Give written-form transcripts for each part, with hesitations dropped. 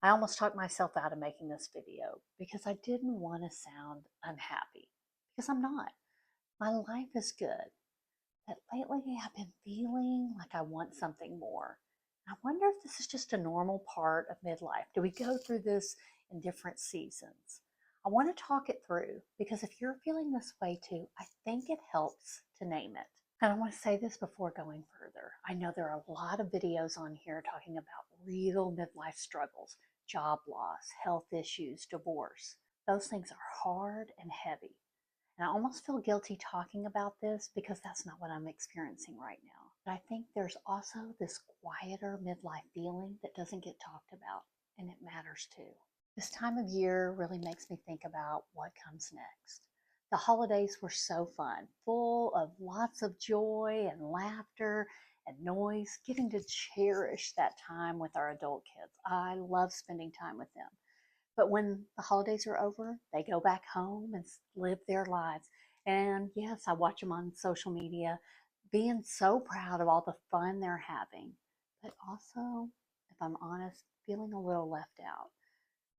I almost talked myself out of making this video because I didn't want to sound unhappy, because I'm not. My life is good, but lately I've been feeling like I want something more. I wonder if this is just a normal part of midlife. Do we go through this in different seasons? I want to talk it through because if you're feeling this way too, I think it helps to name it. And I want to say this before going further. I know there are a lot of videos on here talking about real midlife struggles, job loss, health issues, divorce. Those things are hard and heavy. And I almost feel guilty talking about this because that's not what I'm experiencing right now. But I think there's also this quieter midlife feeling that doesn't get talked about, and it matters too. This time of year really makes me think about what comes next. The holidays were so fun, full of lots of joy and laughter and noise, getting to cherish that time with our adult kids. I love spending time with them. But when the holidays are over, they go back home and live their lives. And yes, I watch them on social media, being so proud of all the fun they're having. But also, if I'm honest, feeling a little left out.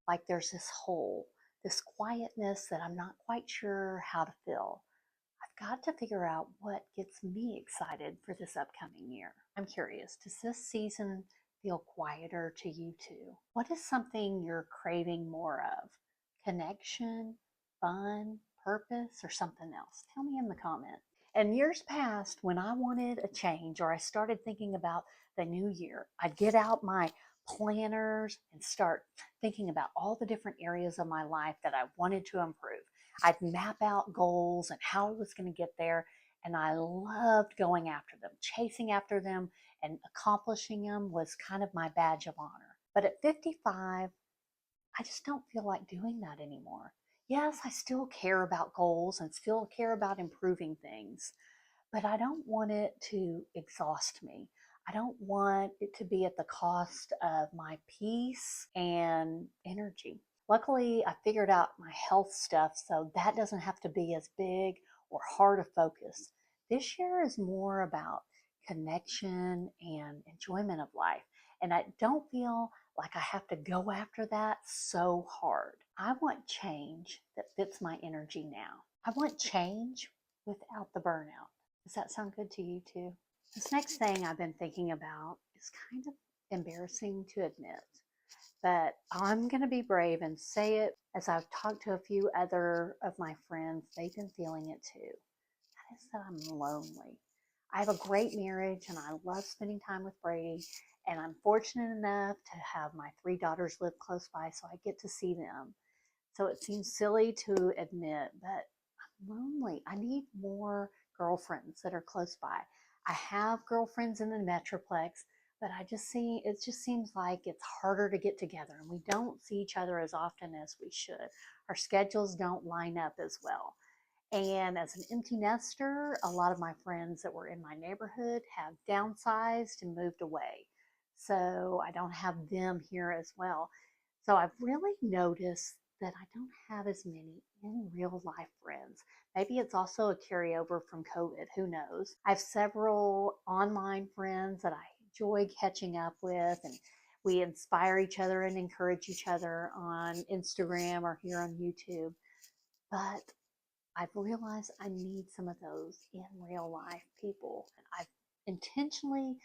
Like there's this hole, this quietness that I'm not quite sure how to fill. I've got to figure out what gets me excited for this upcoming year. I'm curious, does this season feel quieter to you too? What is something you're craving more of? Connection, fun, purpose, or something else? Tell me in the comments. And years past, when I wanted a change or I started thinking about the new year, I'd get out my planners and start thinking about all the different areas of my life that I wanted to improve. I'd map out goals and how I was going to get there. And I loved going after them, chasing after them, and accomplishing them was kind of my badge of honor. But at 55, I just don't feel like doing that anymore. Yes, I still care about goals and still care about improving things, but I don't want it to exhaust me. I don't want it to be at the cost of my peace and energy. Luckily, I figured out my health stuff, so that doesn't have to be as big or hard a focus. This year is more about connection and enjoyment of life. And I don't feel like I have to go after that so hard. I want change that fits my energy now. I want change without the burnout. Does that sound good to you too? This next thing I've been thinking about is kind of embarrassing to admit, but I'm going to be brave and say it. As I've talked to a few other of my friends, they've been feeling it too. That is that I'm lonely. I have a great marriage and I love spending time with Brady. And I'm fortunate enough to have my three daughters live close by, so I get to see them. So it seems silly to admit, but I'm lonely. I need more girlfriends that are close by. I have girlfriends in the Metroplex, but I just see it just seems like it's harder to get together and we don't see each other as often as we should. Our schedules don't line up as well. And as an empty nester, a lot of my friends that were in my neighborhood have downsized and moved away. So I don't have them here as well. So I've really noticed that I don't have as many in real life friends. Maybe it's also a carryover from COVID, who knows? I have several online friends that I enjoy catching up with, and we inspire each other and encourage each other on Instagram or here on YouTube. But I've realized I need some of those in real life people. And I've intentionally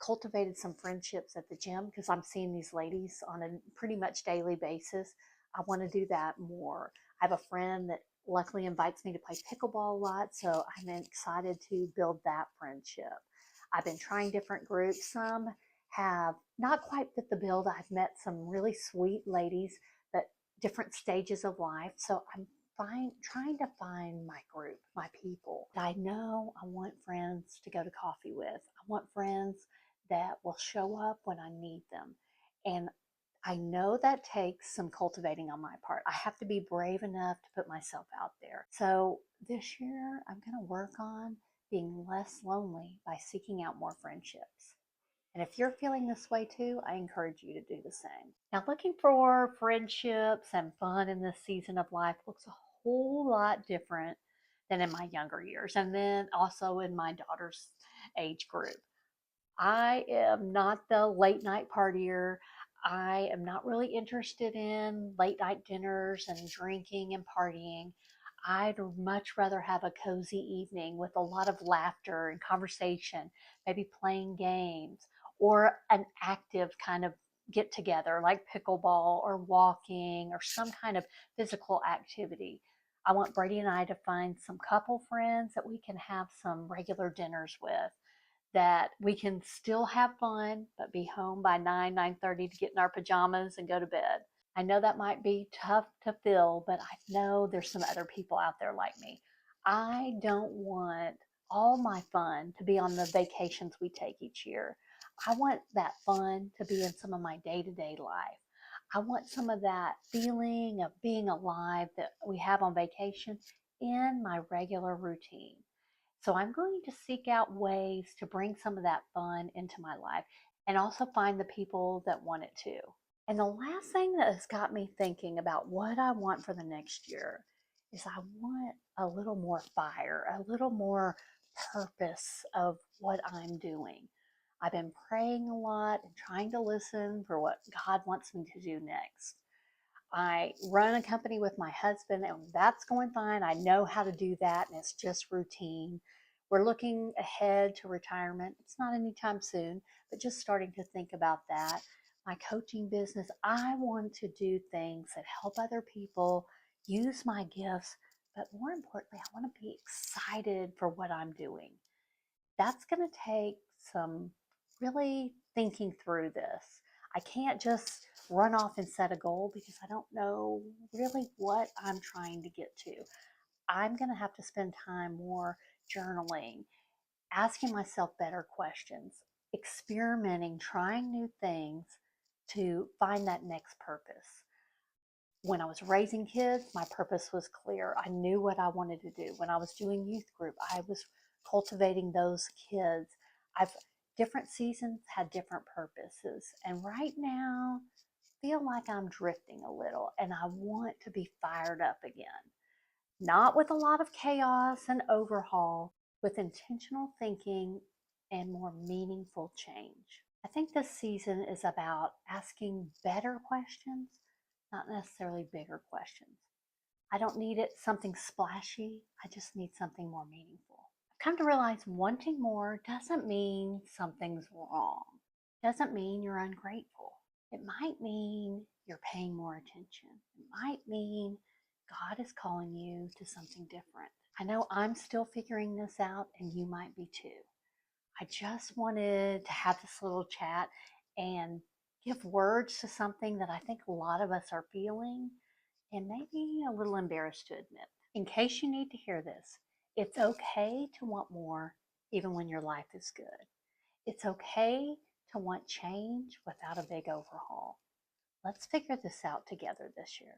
cultivated some friendships at the gym because I'm seeing these ladies on a pretty much daily basis. I want to do that more. I have a friend that luckily invites me to play pickleball a lot, so I'm excited to build that friendship. I've been trying different groups. Some have not quite fit the bill. I've met some really sweet ladies that different stages of life. So I'm trying to find my group, my people. I know I want friends to go to coffee with. I want friends that will show up when I need them. And I know that takes some cultivating on my part. I have to be brave enough to put myself out there. So this year, I'm going to work on being less lonely by seeking out more friendships. And if you're feeling this way too, I encourage you to do the same. Now, looking for friendships and fun in this season of life looks a whole lot different than in my younger years, and then also in my daughter's age group. I am not the late night partier. I am not really interested in late night dinners and drinking and partying. I'd much rather have a cozy evening with a lot of laughter and conversation, maybe playing games or an active kind of get together like pickleball or walking or some kind of physical activity. I want Brady and I to find some couple friends that we can have some regular dinners with, that we can still have fun but be home by 9:30 to get in our pajamas and go to bed. I know that might be tough to fill, but I know there's some other people out there like me. I don't want all my fun to be on the vacations we take each year. I want that fun to be in some of my day-to-day life. I want some of that feeling of being alive that we have on vacation in my regular routine. So I'm going to seek out ways to bring some of that fun into my life and also find the people that want it too. And the last thing that has got me thinking about what I want for the next year is I want a little more fire, a little more purpose of what I'm doing. I've been praying a lot and trying to listen for what God wants me to do next. I run a company with my husband, and that's going fine. I know how to do that, and it's just routine. We're looking ahead to retirement. It's not anytime soon, but just starting to think about that. My coaching business, I want to do things that help other people, use my gifts, but more importantly, I want to be excited for what I'm doing. That's going to take some really thinking through this. I can't just run off and set a goal because I don't know really what I'm trying to get to. I'm going to have to spend time more journaling, asking myself better questions, experimenting, trying new things to find that next purpose. When I was raising kids, my purpose was clear. I knew what I wanted to do. When I was doing youth group, I was cultivating those kids. I've different seasons had different purposes. And right now, I feel like I'm drifting a little and I want to be fired up again. Not with a lot of chaos and overhaul, with intentional thinking and more meaningful change. I think this season is about asking better questions, not necessarily bigger questions. I don't need it something splashy. I just need something more meaningful. I've come to realize wanting more doesn't mean something's wrong. Doesn't mean you're ungrateful. It might mean you're paying more attention. It might mean God is calling you to something different. I know I'm still figuring this out, and you might be too. I just wanted to have this little chat and give words to something that I think a lot of us are feeling and maybe a little embarrassed to admit. In case you need to hear this, it's okay to want more even when your life is good. It's okay to want change without a big overhaul. Let's figure this out together this year.